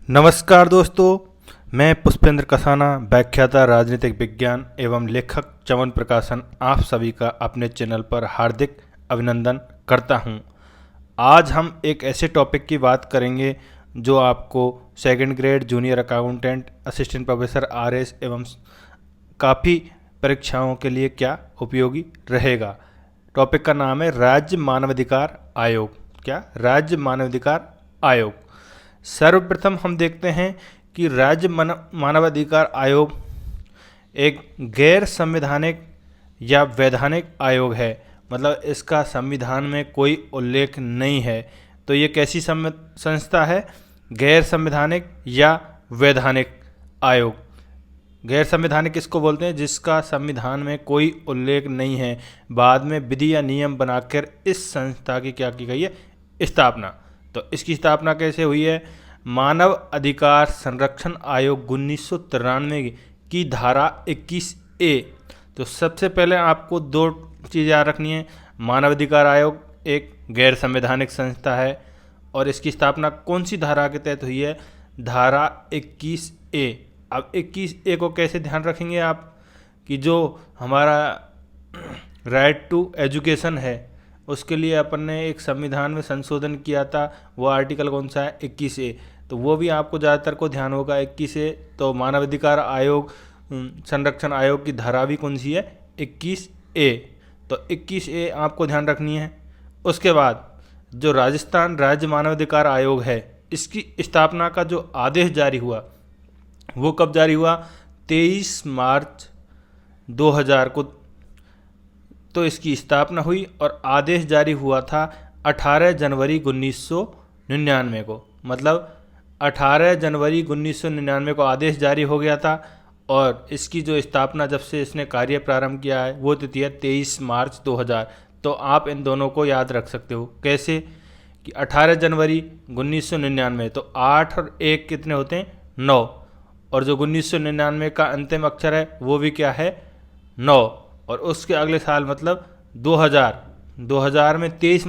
नमस्कार दोस्तों, मैं पुष्पेंद्र कसाना, व्याख्याता राजनीतिक विज्ञान एवं लेखक चमन प्रकाशन आप सभी का अपने चैनल पर हार्दिक अभिनंदन करता हूं। आज हम एक ऐसे टॉपिक की बात करेंगे जो आपको second grade, junior accountant, assistant professor RS एवं काफ़ी परीक्षाओं के लिए क्या उपयोगी रहेगा। टॉपिक का नाम है राज्य मानवाधिकार आयोग। क्या? राज्य मानवाधिकार आयोग। सर्वप्रथम हम देखते हैं कि राज्य मानवाधिकार आयोग एक गैर संवैधानिक या वैधानिक आयोग है, मतलब इसका संविधान में कोई उल्लेख नहीं है। तो ये कैसी संस्था है? गैर संवैधानिक या वैधानिक आयोग। गैर संवैधानिक किसको बोलते हैं? जिसका संविधान में कोई उल्लेख नहीं है। बाद में विधि या नियम बनाकर इस संस्था की क्या की गई है? स्थापना। तो इसकी स्थापना कैसे हुई है? मानव अधिकार संरक्षण आयोग 1993 की धारा 21A। तो सबसे पहले आपको दो चीज़ याद रखनी है। मानव अधिकार आयोग एक गैर संवैधानिक संस्था है और इसकी स्थापना कौन सी धारा के तहत हुई है? धारा 21A। अब 21A को कैसे ध्यान रखेंगे आप कि जो हमारा राइट टू एजुकेशन है उसके लिए अपन ने एक संविधान में संशोधन किया था। वो आर्टिकल कौन सा है? 21A। तो वो भी आपको ज़्यादातर को ध्यान होगा 21A। तो मानवाधिकार आयोग संरक्षण आयोग की धारा भी कौन सी है? 21A। तो 21A आपको ध्यान रखनी है। उसके बाद जो राजस्थान राज्य मानवाधिकार आयोग है, इसकी स्थापना का जो आदेश जारी हुआ वो कब जारी हुआ? 23 मार्च 2000 को तो इसकी स्थापना हुई और आदेश जारी हुआ था 18 जनवरी 1999 को। मतलब 18 जनवरी 1999 को आदेश जारी हो गया था और इसकी जो स्थापना जब से इसने कार्य प्रारंभ किया है वो तिथि है 23 मार्च 2000। तो आप इन दोनों को याद रख सकते हो। कैसे? कि 18 जनवरी 1999, तो 8 और 1 कितने होते हैं? 9। और जो 1999 का अंतिम अक्षर है वो भी क्या है? 9। और उसके अगले साल मतलब 2000 में 23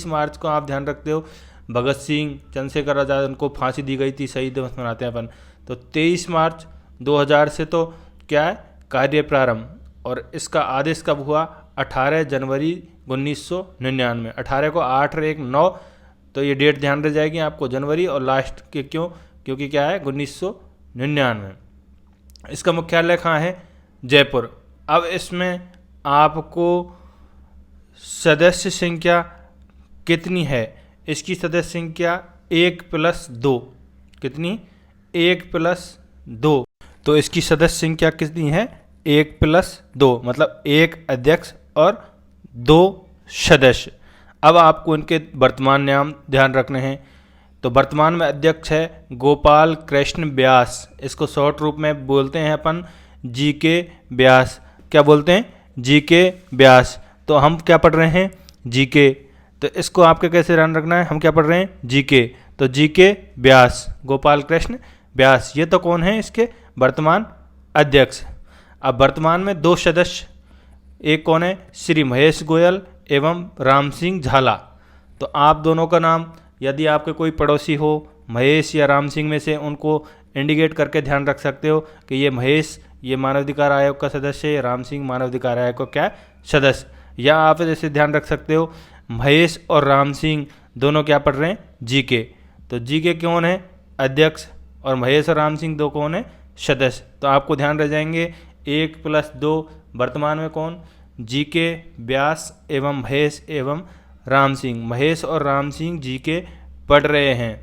मार्च को आप ध्यान रखते हो भगत सिंह, चंद्रशेखर आज़ाद, उनको फांसी दी गई थी, शहीद दिवस मनाते हैं अपन। तो 23 मार्च 2000 से तो क्या है? कार्य प्रारंभ। और इसका आदेश कब हुआ? 18 जनवरी 1999। 18 को 8 और 1 9, तो ये डेट ध्यान रह जाएगी आपको, जनवरी। और लास्ट के क्यों? क्योंकि क्या है? 1999। इसका मुख्यालय कहाँ है? जयपुर। अब इसमें आपको सदस्य संख्या कितनी है? इसकी सदस्य संख्या 1+2। कितनी? 1+2। तो इसकी सदस्य संख्या कितनी है? 1+2, मतलब 1 अध्यक्ष और 2 सदस्य। अब आपको इनके वर्तमान नाम ध्यान रखने हैं। तो वर्तमान में अध्यक्ष है गोपाल कृष्ण व्यास। इसको शॉर्ट रूप में बोलते हैं अपन GK व्यास। क्या बोलते हैं? GK व्यास। तो हम क्या पढ़ रहे हैं? GK। तो इसको आपके कैसे ध्यान रखना है? हम क्या पढ़ रहे हैं? GK। तो GK व्यास, गोपाल कृष्ण व्यास, ये तो कौन है? इसके वर्तमान अध्यक्ष। अब वर्तमान में 2 सदस्य, एक कौन है? श्री महेश गोयल एवं राम सिंह झाला। तो आप दोनों का नाम, यदि आपके कोई पड़ोसी हो महेश या राम सिंह में से, उनको इंडिकेट करके ध्यान रख सकते हो कि ये महेश ये मानवाधिकार आयोग का सदस्य है, राम सिंह मानवाधिकार आयोग का क्या सदस्य। या आप जैसे ध्यान रख सकते हो महेश और राम सिंह दोनों क्या पढ़ रहे हैं? GK। तो GK कौन है? अध्यक्ष। और महेश और राम सिंह दो कौन है? सदस्य। तो आपको ध्यान रह जाएंगे 1+2। वर्तमान में कौन? GK व्यास एवं महेश एवं राम सिंह। महेश और राम सिंह GK पढ़ रहे हैं।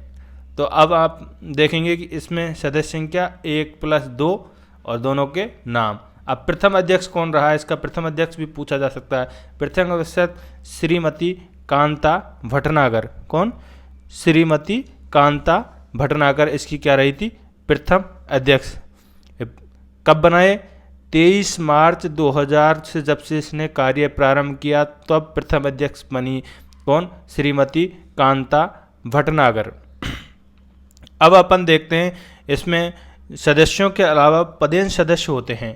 तो अब आप देखेंगे कि इसमें सदस्य संख्या 1+2 और दोनों के नाम। अब प्रथम अध्यक्ष कौन रहा है? इसका प्रथम अध्यक्ष भी पूछा जा सकता है। प्रथम अध्यक्ष श्रीमती कांता भटनागर। कौन? श्रीमती कांता भटनागर इसकी क्या रही थी? प्रथम अध्यक्ष। कब बनाए? 23 मार्च 2000 से जब से इसने कार्य प्रारंभ किया तब प्रथम अध्यक्ष बनी कौन? श्रीमती कांता भटनागर। अब अपन देखते हैं इसमें सदस्यों के अलावा पदेन सदस्य होते हैं।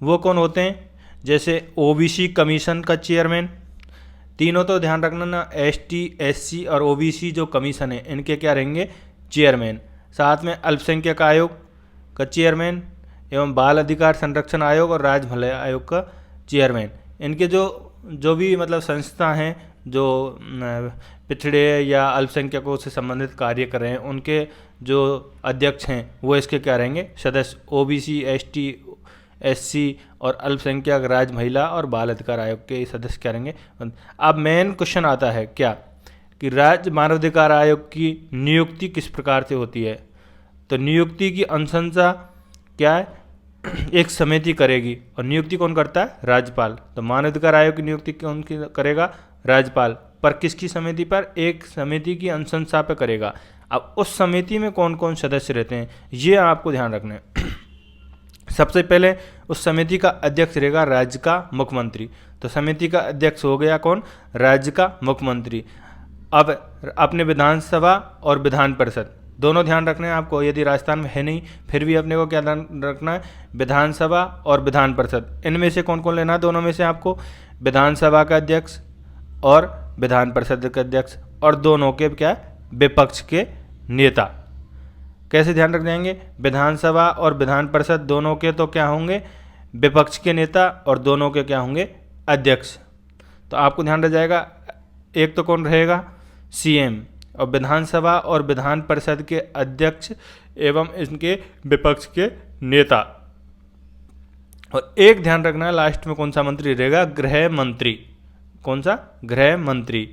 वो कौन होते हैं? जैसे OBC कमीशन का चेयरमैन। तीनों तो ध्यान रखना ना, ST SC और OBC जो कमीशन है इनके क्या रहेंगे? चेयरमैन। साथ में अल्पसंख्यक आयोग का चेयरमैन एवं बाल अधिकार संरक्षण आयोग और राज्य भलाई आयोग का चेयरमैन। इनके जो भी मतलब संस्था हैं जो पिछड़े या अल्पसंख्यकों से संबंधित कार्य कर रहे हैं, उनके जो अध्यक्ष हैं वो इसके क्या रहेंगे, सदस्य। ओबीसी, एसटी, एससी और अल्पसंख्यक राज्य महिला और बाल अधिकार आयोग के सदस्य क्या रहेंगे। अब मेन क्वेश्चन आता है क्या कि राज्य मानवाधिकार आयोग की नियुक्ति किस प्रकार से होती है। तो नियुक्ति की अनुशंसा क्या है, एक समिति करेगी और नियुक्ति कौन करता है, राज्यपाल। तो मानवाधिकार आयोग की नियुक्ति कौन करेगा, राज्यपाल। पर किसकी समिति पर, एक समिति की अनुशंसा पर करेगा। अब उस समिति में कौन कौन सदस्य रहते हैं ये आपको ध्यान रखना है। सबसे पहले उस समिति का अध्यक्ष रहेगा राज्य का मुख्यमंत्री। तो समिति का अध्यक्ष हो गया कौन, राज्य का मुख्यमंत्री। अब अपने विधानसभा और विधान परिषद दोनों ध्यान रखने हैं आपको। यदि राजस्थान में है नहीं फिर भी अपने को क्या ध्यान रखना है, विधानसभा और विधान परिषद। इनमें से कौन कौन लेना है, दोनों में से आपको विधानसभा का अध्यक्ष और विधान परिषद का अध्यक्ष, और दोनों के क्या, विपक्ष के नेता। कैसे ध्यान रख जाएंगे, विधानसभा और विधान परिषद दोनों के तो क्या होंगे, विपक्ष के नेता, और दोनों के क्या होंगे, अध्यक्ष। तो आपको ध्यान रह जाएगा, एक तो कौन रहेगा, सीएम, और विधानसभा और विधान परिषद के अध्यक्ष एवं इनके विपक्ष के नेता। और एक ध्यान रखना है लास्ट में कौन सा मंत्री रहेगा, गृह मंत्री। कौन सा, गृह मंत्री।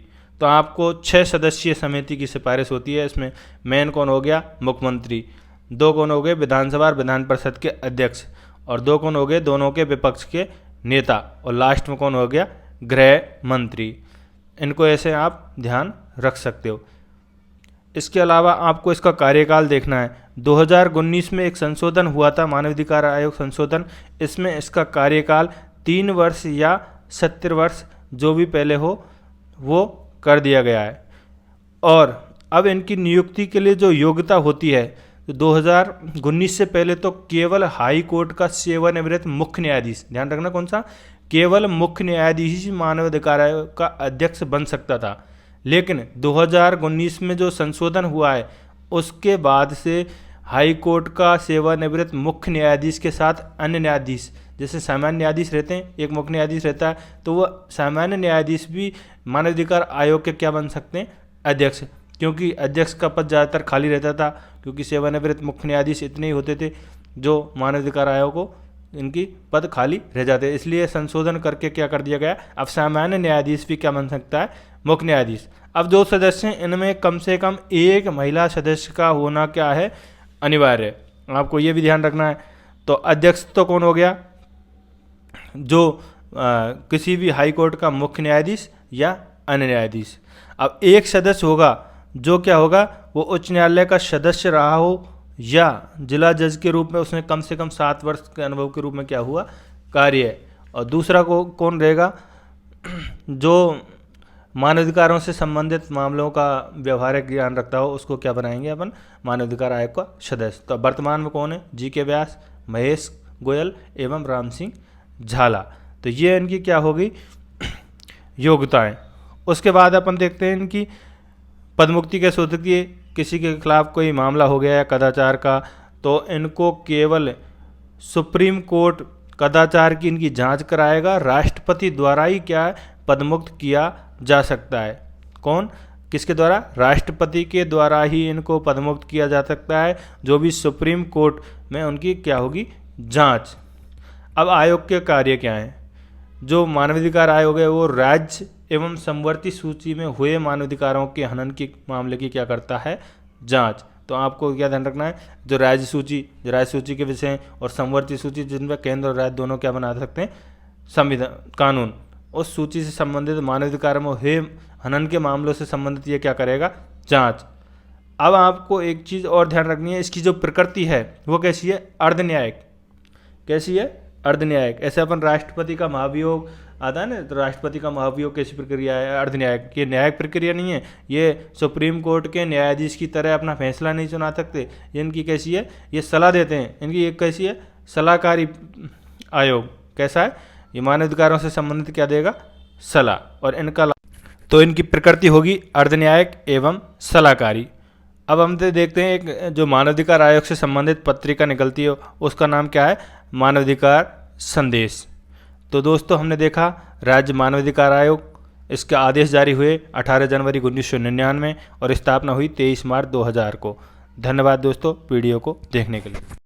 तो आपको 6 सदस्यीय समिति की सिफारिश होती है। इसमें मेन कौन हो गया, मुख्यमंत्री, 2 कौन हो गए, विधानसभा और विधान परिषद के अध्यक्ष, और 2 कौन हो गए, दोनों के विपक्ष के नेता, और लास्ट में कौन हो गया, गृह मंत्री। इनको ऐसे आप ध्यान रख सकते हो। इसके अलावा आपको इसका कार्यकाल देखना है। 2019 में एक संशोधन हुआ था, मानवाधिकार आयोग संशोधन। इसमें इसका कार्यकाल 3 वर्ष या 70 वर्ष जो भी पहले हो वो कर दिया गया है। और अब इनकी नियुक्ति के लिए जो योग्यता होती है, तो 2019 से पहले तो केवल हाई कोर्ट का सेवानिवृत्त मुख्य न्यायाधीश, ध्यान रखना कौन सा, केवल मुख्य न्यायाधीश ही मानवाधिकार आयोग का अध्यक्ष बन सकता था। लेकिन 2019 में जो संशोधन हुआ है उसके बाद से हाई कोर्ट का सेवानिवृत्त मुख्य न्यायाधीश के साथ अन्य न्यायाधीश, जैसे सामान्य न्यायाधीश रहते हैं, एक मुख्य न्यायाधीश रहता है, तो वह सामान्य न्यायाधीश भी मानवाधिकार आयोग के क्या बन सकते हैं, अध्यक्ष। क्योंकि अध्यक्ष का पद ज़्यादातर खाली रहता था, क्योंकि सेवानिवृत्त मुख्य न्यायाधीश इतने ही होते थे जो मानवाधिकार आयोग को इनकी पद खाली रह जाते, इसलिए संशोधन करके क्या कर दिया गया, अब सामान्य न्यायाधीश भी क्या बन सकता है, मुख्य न्यायाधीश। अब 2 सदस्य हैं, इनमें कम से कम एक महिला सदस्य का होना क्या है, अनिवार्य। आपको ये भी ध्यान रखना है। तो अध्यक्ष तो कौन हो गया, जो किसी भी हाई कोर्ट का मुख्य न्यायाधीश या अन्य न्यायाधीश। अब एक सदस्य होगा जो क्या होगा, वो उच्च न्यायालय का सदस्य रहा हो या जिला जज के रूप में उसने कम से कम 7 वर्ष के अनुभव के रूप में क्या हुआ, कार्य है। और दूसरा को कौन रहेगा, जो मानवाधिकारों से संबंधित मामलों का व्यवहारिक ज्ञान रखता हो, उसको क्या बनाएंगे अपन, मानवाधिकार आयोग का सदस्य। तो वर्तमान में कौन है, जी.के. व्यास, महेश गोयल एवं राम सिंह झाला। तो ये इनकी क्या होगी, योग्यताएं। उसके बाद अपन देखते हैं इनकी पदमुक्ति कैसे होती है। किसी के खिलाफ कोई मामला हो गया है कदाचार का, तो इनको केवल सुप्रीम कोर्ट कदाचार की इनकी जांच कराएगा, राष्ट्रपति द्वारा ही क्या पदमुक्त किया जा सकता है। कौन, किसके द्वारा, राष्ट्रपति के द्वारा ही इनको पदमुक्त किया जा सकता है, जो भी सुप्रीम कोर्ट में उनकी क्या होगी, जांच। अब आयोग के कार्य क्या हैं, जो मानवाधिकार आयोग है वो राज्य एवं समवर्ती सूची में हुए मानवाधिकारों के हनन के मामले की क्या करता है, जांच। तो आपको क्या ध्यान रखना है, जो राज्य सूची के विषय और समवर्ती सूची जिनमें केंद्र और राज्य दोनों क्या बना सकते हैं, संविधान कानून, उस सूची से संबंधित मानवाधिकारों में हुए हनन के मामलों से संबंधित ये क्या करेगा, जांच। अब आपको एक चीज़ और ध्यान रखनी है, इसकी जो प्रकृति है वो कैसी है, अर्धन्यायिक। कैसी है, अर्धन्यायिक। ऐसे अपन राष्ट्रपति का महाभियोग आता है ना, तो राष्ट्रपति का महाभियोग कैसी प्रक्रिया है, अर्धन्यायिक। ये न्यायिक प्रक्रिया नहीं है, ये सुप्रीम कोर्ट के न्यायाधीश की तरह अपना फैसला नहीं सुना सकते। इनकी कैसी है, ये सलाह देते हैं। इनकी एक कैसी है, सलाहकारी आयोग। कैसा है, ये मानवाधिकारों से संबंधित क्या देगा, सलाह। और इनका तो इनकी प्रकृति होगी अर्धन्यायिक एवं सलाहकारी। अब हम देखते हैं एक जो मानवाधिकार आयोग से संबंधित पत्रिका निकलती है उसका नाम क्या है, मानवाधिकार संदेश। तो दोस्तों हमने देखा राज्य मानवाधिकार आयोग, इसके आदेश जारी हुए 18 जनवरी 1999 और स्थापना हुई 23 मार्च 2000 को। धन्यवाद दोस्तों वीडियो को देखने के लिए।